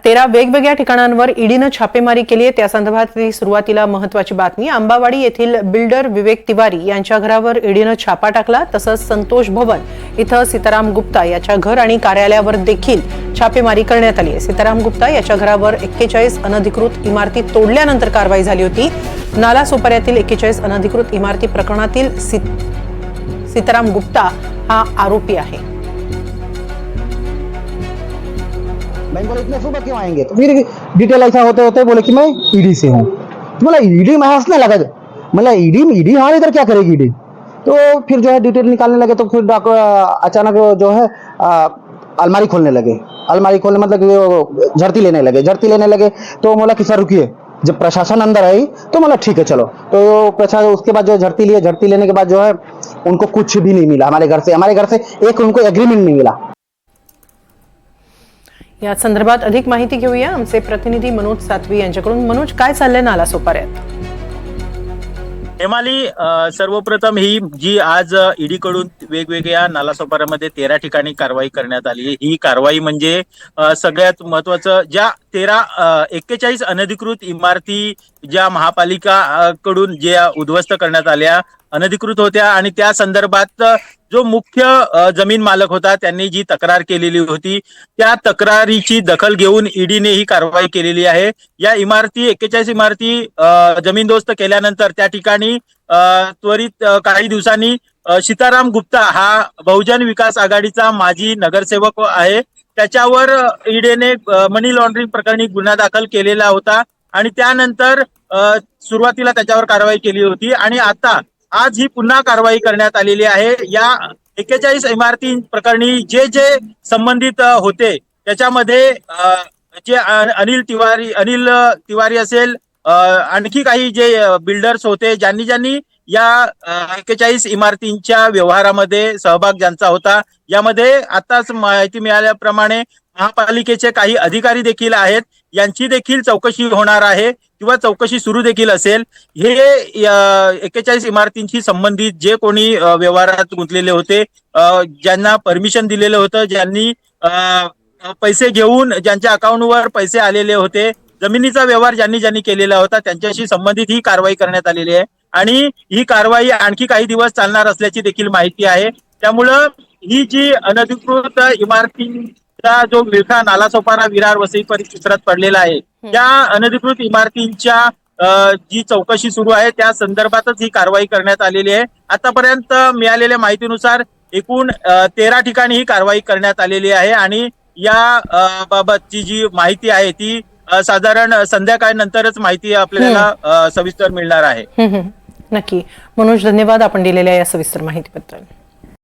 13 वेगवेगळ्या ठिकाणांवर ईडीनं छापेमारी केली आहे। त्या संदर्भातली सुरुवातीला महत्त्वाची बातमी। अंबावाडी येथील बिल्डर विवेक तिवारी यांच्या घरावर ईडीनं छापा टाकला। तसंच संतोष भवन इथं सीताराम गुप्ता याच्या घर आणि कार्यालयावर देखील छापेमारी करण्यात आली आहे। सीताराम गुप्ता याच्या घरावर 41 अनधिकृत इमारती तोडल्यानंतर कारवाई झाली होती। नालासोपाऱ्यातील 41 अनधिकृत इमारती प्रकरणातील सीताराम गुप्ता हा आरोपी आहे। मैं बोला इतने सुबह क्यों आएंगे, तो फिर डिटेल ऐसा होते होते बोले कि मैं ईडी से हूँ। तो बोला ईडी, मैं हंसने लगा। मतलब ईडी हाँ इधर क्या करेगी ईडी। तो फिर जो है डिटेल निकालने लगे तो फिर अचानक जो है अलमारी खोलने लगे। अलमारी खोलने मतलब झड़ती लेने लगे। तो बोला कि सर रुकिए, जब प्रशासन अंदर आई तो बोला ठीक है चलो। तो प्रशासन उसके बाद जो झड़ती लेने के बाद जो है उनको कुछ भी नहीं मिला। हमारे घर से एक उनको एग्रीमेंट नहीं मिला। या संदर्भात अधिक माहिती घेऊया आमचे प्रतिनिधी मनोज सातवी यांच्याकडून। मनोज, काय चाललंय नालासोपाऱ्यात? हेमाली, सर्वप्रथम ही जी आज ईडी कडून वेगवेगळ्या नालासोपाऱ्यामध्ये 13 ठिकाणी कारवाई करण्यात आली। ही कारवाई म्हणजे सगळ्यात महत्वाचं, ज्या 41 अनधिकृत इमारती ज्या महापालिका कडून ज्या उद्ध्वस्त करण्यात आल्या, अनधिकृत होत्या आणि त्या संदर्भात जो मुख्य जमीन मालक होता त्यांनी जी तक्रार केलेली होती, त्या तक्रारीची दखल घेऊन ईडीने ही कारवाई केलेली आहे। या इमारती 41 इमारती जमीनदोस्त केल्यानंतर त्या ठिकाणी त्वरित काही दिवसांनी सीताराम गुप्ता हा बहुजन विकास आघाडीचा माजी नगरसेवक आहे, त्याच्यावर ईडीने मनी लॉन्ड्रिंग प्रकरणी गुन्हा दाखल केलेला होता आणि त्यानंतर सुरुवातीला त्याच्यावर कारवाई केली होती आणि आता आज ही पुन्हा कारवाई करण्यात आलेली आहे। या 41 इमारती प्रकरणी जे संबंधित होते त्याच्यामध्ये जे अनिल तिवारी असेल, आणखी काही जे बिल्डर्स होते, ज्यांनी या 41 इमारतींच्या व्यवहारामध्ये सहभाग ज्यांचा होता, यामध्ये आताच माहिती मिळाल्याप्रमाणे महापालिकेचे काही अधिकारी देखील आहेत, यांची देखील चौकशी होणार आहे किंवा चौकशी सुरू देखील असेल। हे 41 इमारतींशी संबंधित जे कोणी व्यवहारात गुंतलेले होते, ज्यांना परमिशन दिलेलं होतं, ज्यांनी पैसे घेऊन ज्यांच्या अकाउंटवर पैसे आलेले होते, जमिनीचा व्यवहार ज्यांनी केलेला होता, त्यांच्याशी संबंधित ही कारवाई करण्यात आलेली आहे आणि ही कारवाई आणखी काही दिवस चालणार असल्याची देखील माहिती आहे। त्यामुळं ही जी अनधिकृत इमारतींचा जो विळखा नालासोपारा विरार वसई परिसरात पडलेला आहे, त्या अनधिकृत इमारतींच्या जी चौकशी सुरू आहे त्या संदर्भातच ही कारवाई करण्यात आलेली आहे। आतापर्यंत मिळालेल्या माहितीनुसार एकूण 13 ठिकाणी ही कारवाई करण्यात आलेली आहे आणि या बाबतची जी माहिती आहे ती साधारण संध्याकाळनंतरच माहिती आपल्याला सविस्तर मिळणार आहे। नक्की मनोज, धन्यवाद आपण दिलेल्या या सविस्तर माहितीबद्दल।